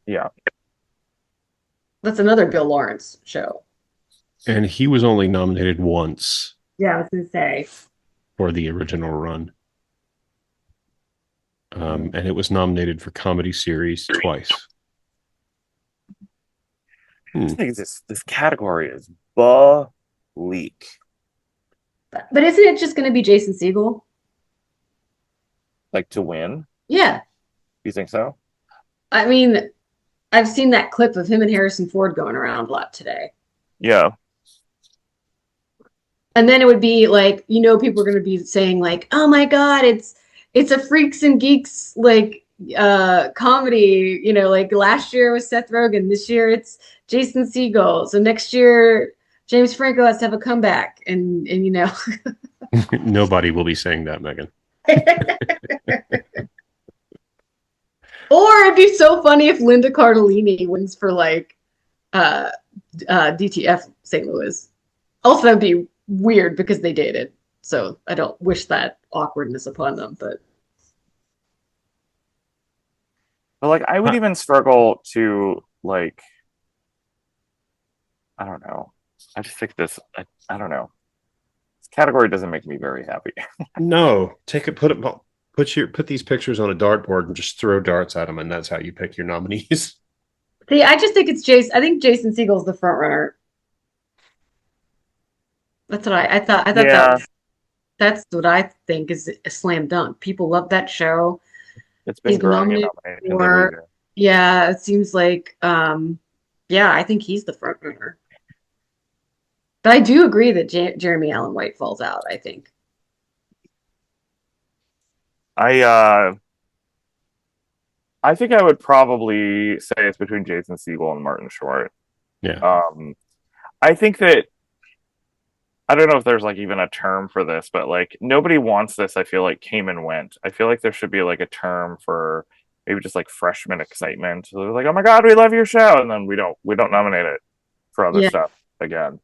Speaker 3: Yeah.
Speaker 2: That's another Bill Lawrence show.
Speaker 1: And he was only nominated once
Speaker 2: Yeah, I was gonna say.
Speaker 1: for the original run. And it was nominated for comedy series twice.
Speaker 3: I
Speaker 1: Hmm.
Speaker 3: think this category is bleak.
Speaker 2: But isn't it just gonna be Jason Segel?
Speaker 3: Like to win.
Speaker 2: Yeah.
Speaker 3: You think so?
Speaker 2: I mean, I've seen that clip of him and Harrison Ford going around a lot today.
Speaker 3: Yeah.
Speaker 2: And then it would be like, people are going to be saying like, "Oh my God, it's a Freaks and Geeks like comedy." Like last year was Seth Rogen, this year it's Jason Segel. So next year James Franco has to have a comeback, and.
Speaker 1: Nobody will be saying that, Megan.
Speaker 2: Or it'd be so funny if Linda Cardellini wins for like uh DTF St. Louis. Also, that'd be weird because they dated. So I don't wish that awkwardness upon them, but
Speaker 3: But like I would
Speaker 1: Uh,
Speaker 3: even struggle to like I don't know. I just think I don't know. This category doesn't make me very happy.
Speaker 1: no, put these pictures on a dartboard and just throw darts at them, and that's how you pick your nominees.
Speaker 2: see, I just think it's Jason. I think Jason Segel's the front runner. That's what I thought. I thought
Speaker 3: Yeah,
Speaker 2: that's what I think is a slam dunk. People love that show.
Speaker 3: it's been
Speaker 2: He's been
Speaker 3: growing in
Speaker 2: nominated
Speaker 3: nominations every
Speaker 2: for,
Speaker 3: year.
Speaker 2: yeah, it seems like, yeah, I think he's the front runner. But I do agree that Jeremy Allen White falls out, I think.
Speaker 3: I I think I would probably say it's between Jason Segel and Martin Short.
Speaker 1: Yeah.
Speaker 3: Um, I think that I don't know if there's like even a term for this, but like nobody wants this. I feel like came and went. I feel like there should be like a term for maybe just like freshman excitement. So they're like, oh my god, we love your show, and then we don't nominate it for other
Speaker 2: Yeah.
Speaker 3: stuff again.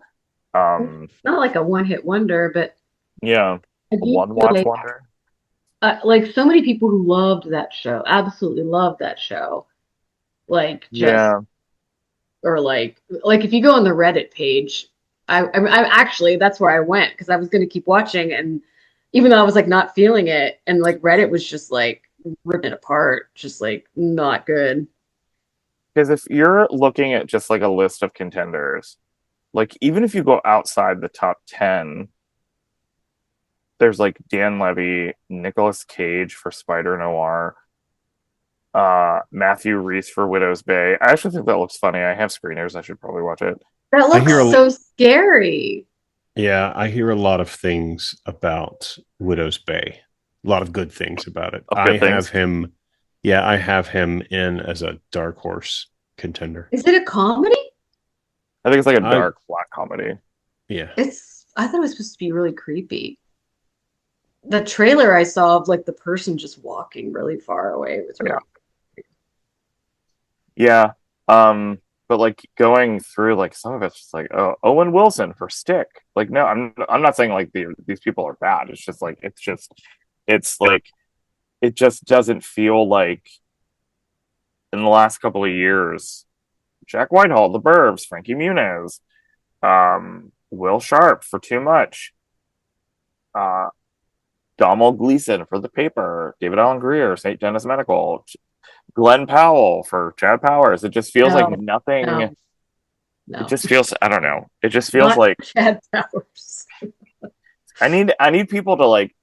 Speaker 2: It's
Speaker 3: Um,
Speaker 2: not like a one-hit wonder, but
Speaker 3: yeah,
Speaker 2: I
Speaker 3: a
Speaker 2: do
Speaker 3: one
Speaker 2: feel
Speaker 3: watch wonder.
Speaker 2: like so many people who loved that show, absolutely loved that show. Like just
Speaker 3: Yeah,
Speaker 2: or like if you go on the Reddit page, I actually that's where I went because I was going to keep watching, and even though I was like not feeling it, and like Reddit was just like ripping it apart, just like not good.
Speaker 3: because if you're looking at just like a list of contenders, like even if you go outside the top 10, there's like Dan Levy, Nicolas Cage for Spider Noir, Matthew Reese for Widow's Bay. I actually think that looks funny. I have screeners. I should probably watch it.
Speaker 2: That
Speaker 1: I hear
Speaker 2: looks so scary.
Speaker 1: yeah, I hear a lot of things about Widow's Bay. A lot of good things about it.
Speaker 3: Of good things.
Speaker 1: I have him in as a dark horse contender.
Speaker 2: Is it a comedy?
Speaker 3: I think it's like a
Speaker 1: I
Speaker 3: dark black comedy.
Speaker 1: yeah.
Speaker 2: I thought it was supposed to be really creepy. the trailer I saw of like the person just walking really far away. It was
Speaker 3: Yeah.
Speaker 2: really
Speaker 3: Yeah. But like going through like some of it's just like, oh, Owen Wilson for Stick. Like, no, I'm not saying like these people are bad. It's just like it's like it just doesn't feel like in the last couple of years, Jack Whitehall, The Burbs, Frankie Muniz, Will Sharp for Too Much, uh, Domhnall Gleeson for The Paper, David Allen Greer, St. Dennis Medical, Glenn Powell for Chad Powers. It just feels like
Speaker 2: no,
Speaker 3: nothing.
Speaker 2: no,
Speaker 3: It
Speaker 2: no,
Speaker 3: just feels, I don't know. It just feels
Speaker 2: not
Speaker 3: like
Speaker 2: Chad Powers.
Speaker 3: I need people to like.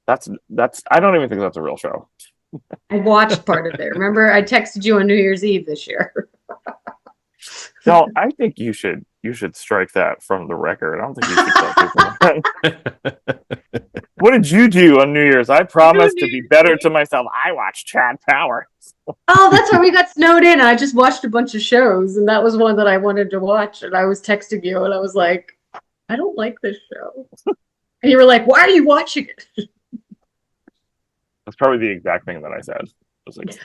Speaker 3: That's I don't even think that's a real show.
Speaker 2: I watched part of it. Remember, I texted you on New Year's Eve this year.
Speaker 3: No, I think you should strike that from the record. I don't think you should tell people that. What did you do on New Year's? I promised to be better to myself. I watched Chad Power.
Speaker 2: Oh, that's why we got snowed in. I just watched a bunch of shows, and that was one that I wanted to watch. And I was texting you, and I was like, I don't like this show. And you were like, why are you watching it?
Speaker 3: That's probably the exact thing that I said. I was like,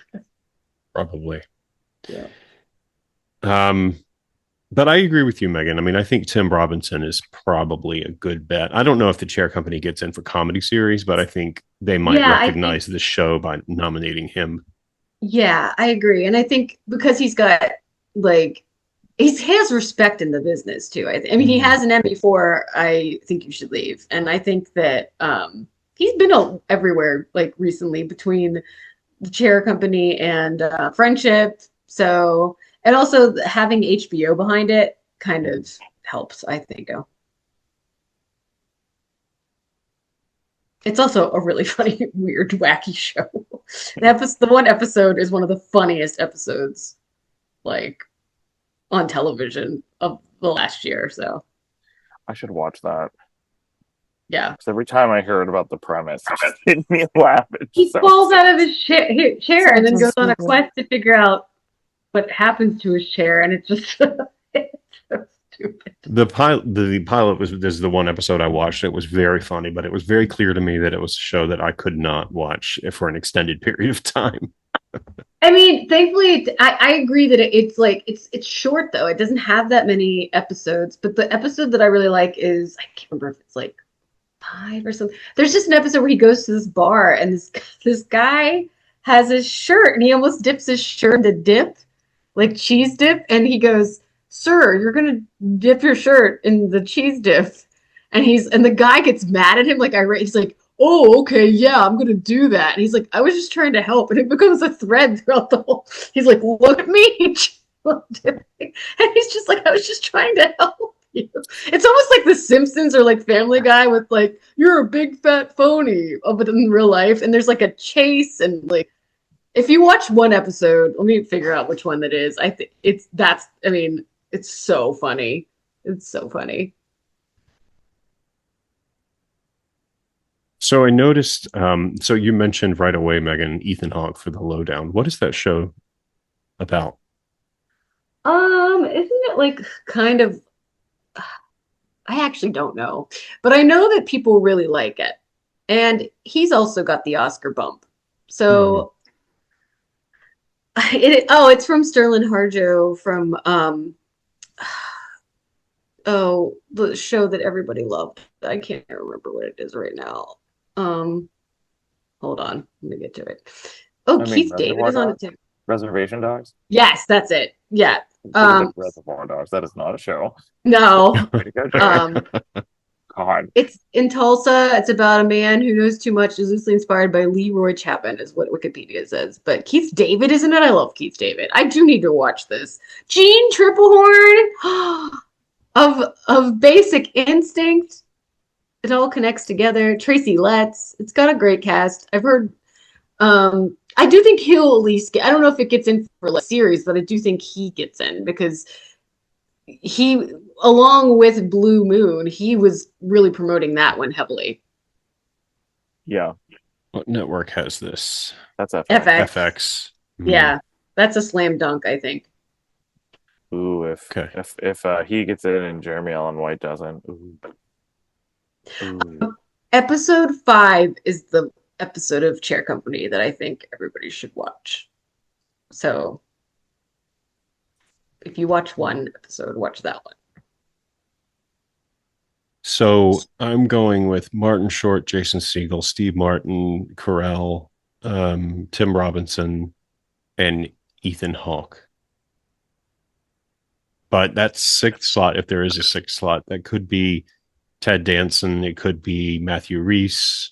Speaker 1: Probably.
Speaker 2: Yeah.
Speaker 1: Um, but I agree with you, Megan. I mean, I think Tim Robinson is probably a good bet. I don't know if the Chair Company gets in for comedy series, but I think they might
Speaker 2: Yeah, I think,
Speaker 1: recognize the show by nominating him.
Speaker 2: yeah, I agree. And I think because he's got like he has respect in the business too. I mean, he
Speaker 1: Mhm.
Speaker 2: has an Emmy for I think you should leave, and I think that he's been everywhere like recently between the Chair Company and Friendship. So and also having HBO behind it kind of helps. I think. It's also a really funny, weird, wacky show. The one episode is one of the funniest episodes, like on television of the last year. So
Speaker 3: I should watch that.
Speaker 2: yeah,
Speaker 3: Because every time I heard about the premise, it just made me laugh. It's
Speaker 2: he
Speaker 3: so
Speaker 2: falls out of his chair and then
Speaker 3: so
Speaker 2: goes on a
Speaker 3: stupid.
Speaker 2: quest to figure out what happens to his chair, and it's just it's so stupid.
Speaker 1: The pilot was this is the one episode I watched. It was very funny, but it was very clear to me that it was a show that I could not watch for an extended period of time.
Speaker 2: I mean, thankfully, I agree that it's like it's short though. It doesn't have that many episodes, but the episode that I really like is I can't remember if it's like five or something. There's just an episode where he goes to this bar and this guy has his shirt and he almost dips his shirt in the dip, like cheese dip, and he goes, "Sir, you're gonna dip your shirt in the cheese dip," and the guy gets mad at him like he's like, "Oh, okay, yeah, I'm gonna do that." And he's like, "I was just trying to help," and it becomes a thread throughout the whole. He's like, "Look at me," and he's just like, "I was just trying to help you." It's almost like The Simpsons or like Family Guy with like, "You're a big fat phony," but in real life, and there's like a chase and like. If you watch one episode, let me figure out which one that is. I think I mean, it's so funny. It's so funny.
Speaker 1: So I noticed. So you mentioned right away, Megan, Ethan Hawke for the Lowdown. What is that show about?
Speaker 2: Isn't it like kind of I actually don't know, but I know that people really like it. And he's also got the Oscar bump.
Speaker 1: Hmm.
Speaker 2: So it's from Sterling Harjo from the show that everybody loved. I can't remember what it is right now. Um, hold on, let me get to it. Oh,
Speaker 3: I mean,
Speaker 2: Keith David
Speaker 3: Reservoir
Speaker 2: is on it
Speaker 3: Dogs,
Speaker 2: too.
Speaker 3: Reservation Dogs.
Speaker 2: Yes, that's it. Yeah.
Speaker 3: It was like
Speaker 2: Um,
Speaker 3: Reservoir Dogs. That is not a show.
Speaker 2: no.
Speaker 3: Way to go, Joey.
Speaker 2: Um,
Speaker 3: God.
Speaker 2: it's in Tulsa. It's about a man who knows too much, is loosely inspired by Leroy Chapman, is what Wikipedia says. But Keith David, isn't it? I love Keith David. I do need to watch this. Gene Triplehorn of Basic Instinct. It all connects together. Tracy Letts. It's got a great cast. I've heard. I do think he'll at least get. I don't know if it gets in for a series, but I do think he gets in because he, along with Blue Moon, he was really promoting that one heavily.
Speaker 3: Yeah,
Speaker 1: What network has this?
Speaker 3: that's FX.
Speaker 2: FX.
Speaker 1: FX. Hmm.
Speaker 2: Yeah, that's a slam dunk, I think.
Speaker 3: Ooh, if
Speaker 1: Okay.
Speaker 3: if if he gets it and Jeremy Allen White doesn't. Ooh. Ooh.
Speaker 2: episode 5 is the episode of Chair Company that I think everybody should watch. So if you watch one episode, watch that one.
Speaker 1: So I'm going with Martin Short, Jason Segel, Steve Martin, Carell, Tim Robinson, and Ethan Hawke. But that's sixth slot, if there is a sixth slot, that could be Ted Danson. It could be Matthew Rhys,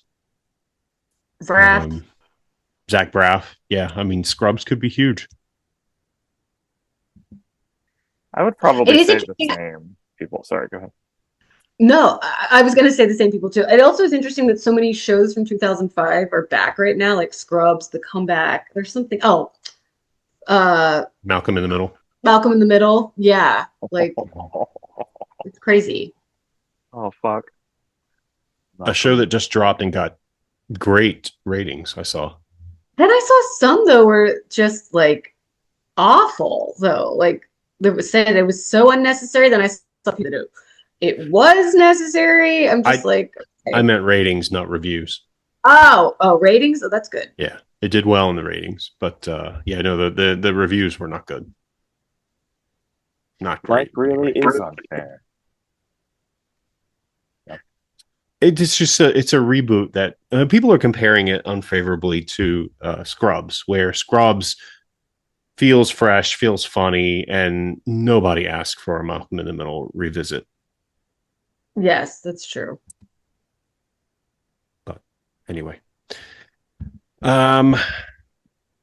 Speaker 2: Braff.
Speaker 1: Zach Braff. Yeah, I mean, Scrubs could be huge.
Speaker 3: I would
Speaker 2: It
Speaker 3: probably
Speaker 2: is
Speaker 3: say the
Speaker 2: interesting.
Speaker 3: same people. Sorry, go ahead.
Speaker 2: No, I was going to say the same people too. It also is interesting that so many shows from 2005 are back right now, like Scrubs, The Comeback. There's something. Oh, uh,
Speaker 1: Malcolm in the Middle.
Speaker 2: Malcolm in the Middle. Yeah, like it's crazy.
Speaker 3: Oh fuck!
Speaker 1: A show that just dropped and got great ratings, I saw.
Speaker 2: Then I saw some though were just like awful though. Like they was said it was so unnecessary. Then I saw people that it was necessary. I'm just
Speaker 1: I
Speaker 2: like,
Speaker 1: I
Speaker 2: okay.
Speaker 1: meant ratings, not reviews.
Speaker 2: Oh, ratings. Oh, that's good.
Speaker 1: Yeah, it did well in the ratings, but yeah, no, the reviews were not good. Not
Speaker 3: Life
Speaker 1: great.
Speaker 3: really
Speaker 1: Anyway.
Speaker 3: is unfair.
Speaker 1: It's just it's a reboot that people are comparing it unfavorably to Scrubs, where Scrubs feels fresh, feels funny, and nobody asked for a Malcolm in the Middle revisit.
Speaker 2: Yes, that's true.
Speaker 1: But anyway, um,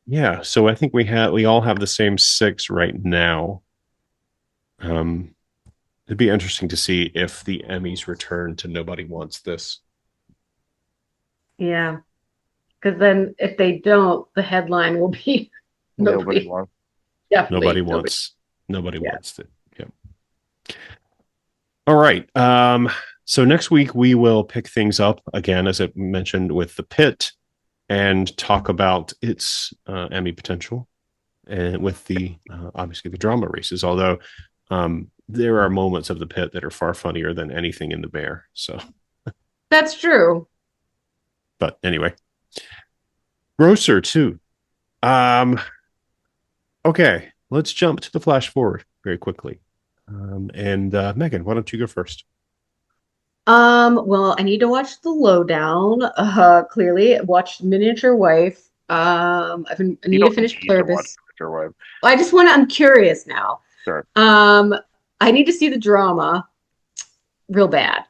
Speaker 1: yeah. So I think we all have the same 6 right now. Um, it'd be interesting to see if the Emmys return to Nobody Wants This.
Speaker 2: Yeah. Because then if they don't, the headline will be
Speaker 3: Nobody
Speaker 2: nobody,
Speaker 3: wants.
Speaker 1: Nobody
Speaker 2: definitely nobody.
Speaker 1: wants. Nobody
Speaker 2: Yeah.
Speaker 1: wants it. Yeah. All right. So next week we will pick things up again, as I mentioned, with the pit and talk about its Emmy potential and with the obviously the drama races. Although there are moments of the pit that are far funnier than anything in the bear. So,
Speaker 2: That's true.
Speaker 1: but anyway, Grocer too. Um, okay, let's jump to the flash forward very quickly. And Megan, why don't you go first?
Speaker 2: Well, I need to watch The Lowdown. Clearly, watch Miniature Wife. I
Speaker 3: You
Speaker 2: need to
Speaker 3: don't
Speaker 2: finish
Speaker 3: need to watch
Speaker 2: Pluribus.
Speaker 3: Mr. Web.
Speaker 2: I'm curious now.
Speaker 3: Sure.
Speaker 2: I need to see the drama real bad.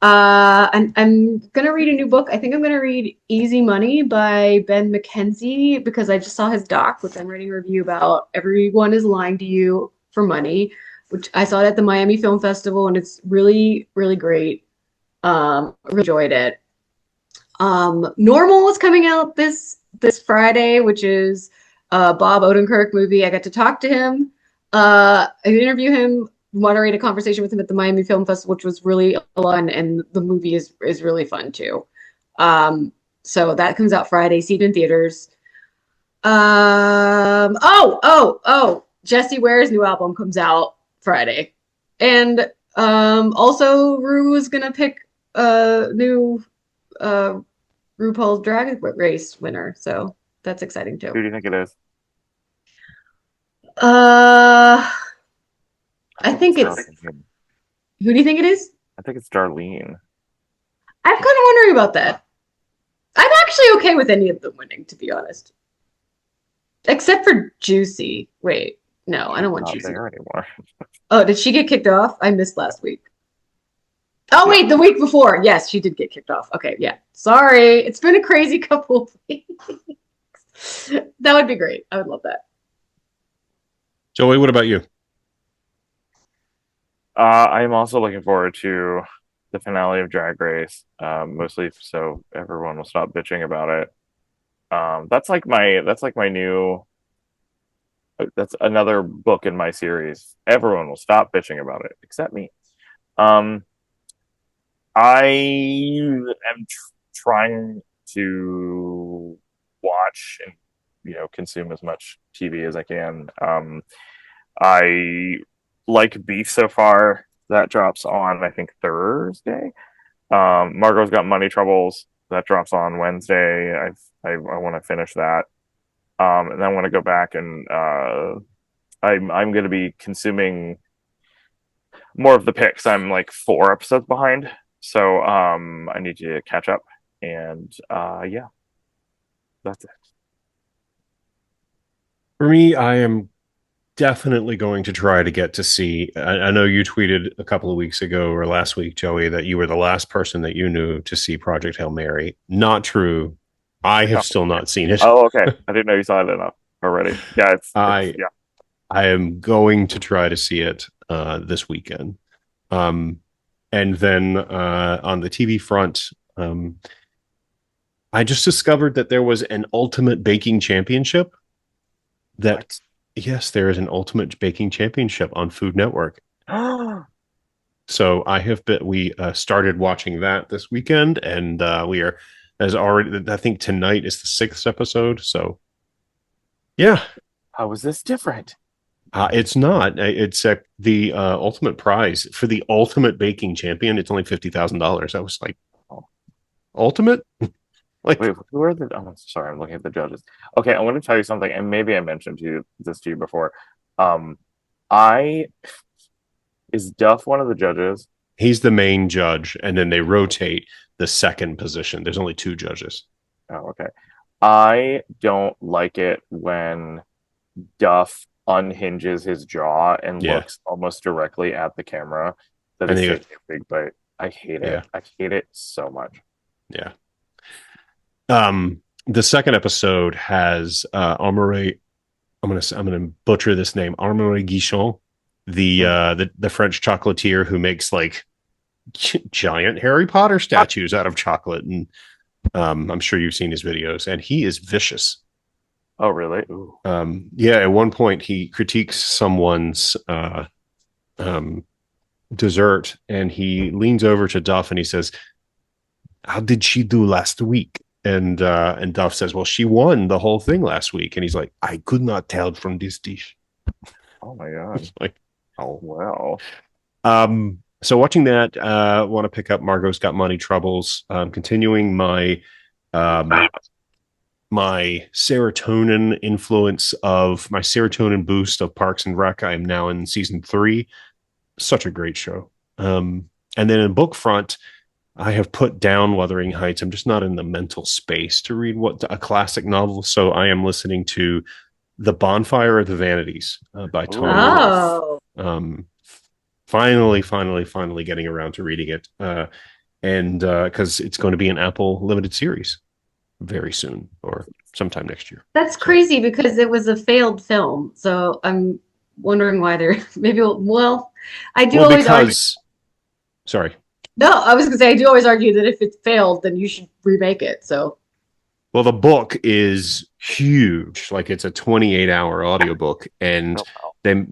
Speaker 2: And I'm gonna read a new book. I think I'm gonna read Easy Money by Ben McKenzie because I just saw his doc, which I'm writing a review about. Everyone is lying to you for money, which I saw it at the Miami Film Festival, and it's really, really great. Really enjoyed it. Normal is coming out this Friday, which is a Bob Odenkirk movie. I got to talk to him. I interview him, moderate a conversation with him at the Miami Film Festival, which was really fun, and the movie is really fun too. So that comes out Friday. See it in theaters. Oh! Jessie Ware's new album comes out Friday, and also Rue is gonna pick a new uh RuPaul's Drag Race winner, so that's exciting
Speaker 3: Who
Speaker 2: too.
Speaker 3: do you think it is?
Speaker 2: Uh,
Speaker 3: I
Speaker 2: I
Speaker 3: think
Speaker 2: think
Speaker 3: it's
Speaker 2: it's.
Speaker 3: Darlene.
Speaker 2: Who do you think it is?
Speaker 3: I think it's Darlene.
Speaker 2: I'm kind of wondering about that. I'm actually okay with any of them winning, to be honest, except for Juicy. Wait, no, I don't want
Speaker 3: Not
Speaker 2: Juicy.
Speaker 3: there anymore.
Speaker 2: Oh, did she get kicked off? I missed last week. Oh,
Speaker 3: No.
Speaker 2: wait, the week before. Yes, she did get kicked off. Okay, yeah. Sorry. It's been a crazy couple of weeks. That would be great. I would love that.
Speaker 1: Joey, what about you?
Speaker 3: I'm also looking forward to the finale of Drag Race, mostly so everyone will stop bitching about it. That's like my new that's another book in my series. Everyone will stop bitching about it except me. Um, I am trying to watch and consume as much TV as I can. I like Beef so far. That drops on I think Thursday. Margot's Got Money Troubles. That drops on Wednesday. I want to finish that. And then I want to go back and I'm going to be consuming more of the picks. I'm like 4 episodes behind, so I need to catch up. And yeah, that's it.
Speaker 1: For me, I am definitely going to try to get to see. I know you tweeted a couple of weeks ago or last week, Joey, that you were the last person that you knew to see Project Hail Mary. Not true. I have still not seen it.
Speaker 3: Oh, okay. I didn't know you saw it enough already. Yeah, yeah.
Speaker 1: I am going to try to see it this weekend. And then on the TV front, I just discovered that there was an Ultimate Baking Championship. Yes, there is an Ultimate Baking Championship on Food Network. So we started watching that this weekend, and we are as already. I think tonight is the 6th episode. So, yeah.
Speaker 3: How is this different?
Speaker 1: It's not. It's the ultimate prize for the Ultimate Baking Champion. It's only $50,000. I was like, oh, ultimate.
Speaker 3: Like, wait, who are the? Oh, sorry, I'm looking at the judges. Okay, I'm going to tell you something, and maybe I mentioned this to you before. Is Duff one of the judges?
Speaker 1: He's the main judge, and then they rotate the second position. There's only 2 judges.
Speaker 3: Oh, okay. I don't like it when Duff unhinges his jaw and looks almost directly at the camera. That is such a big bite. I hate it. I hate it so much.
Speaker 1: Yeah. The second episode has Amaury. I'm gonna butcher this name. Amaury Guichon, the French chocolatier who makes like giant Harry Potter statues out of chocolate, and I'm sure you've seen his videos, and he is vicious.
Speaker 3: Oh, really? Ooh.
Speaker 1: Yeah. At one point, he critiques someone's dessert, and he leans over to Duff and he says, "How did she do last week?" And Duff says, "Well, she won the whole thing last week." And he's like, "I could not tell from this dish."
Speaker 3: Oh my god!
Speaker 1: It's like, oh
Speaker 3: wow.
Speaker 1: So watching that, want to pick up Margot's Got Money Troubles. Continuing my my serotonin influence of my serotonin boost of Parks and Rec. I am now in season 3. Such a great show. And then in book front, I have put down Wuthering Heights. I'm just not in the mental space to read a classic novel. So I am listening to The Bonfire of the Vanities by Tom Wolfe. Finally getting around to reading it. And because it's going to be an Apple limited series very soon or sometime next year.
Speaker 2: That's crazy because it was a failed film. So I'm wondering why they're I do always argue.
Speaker 1: Sorry.
Speaker 2: No, I was going to say, I do always argue that if it failed, then you should remake it. So,
Speaker 1: well, the book is huge. Like it's a 28-hour audiobook, and they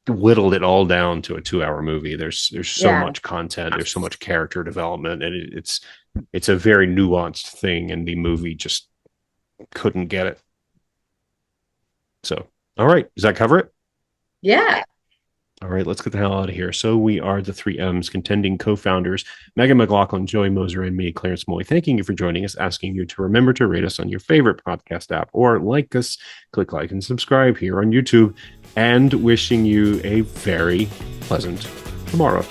Speaker 1: whittled it all down to a 2-hour movie. There's so much content. There's so much character development, and it's a very nuanced thing, and the movie just couldn't get it. So, all right. Does that cover it?
Speaker 2: Yeah.
Speaker 1: All right, let's get the hell out of here. So we are the 3 M's contending co-founders, Megan McLaughlin, Joey Moser, and me, Clarence Moy. Thanking you for joining us, asking you to remember to rate us on your favorite podcast app or like us, click like and subscribe here on YouTube, and wishing you a very pleasant tomorrow.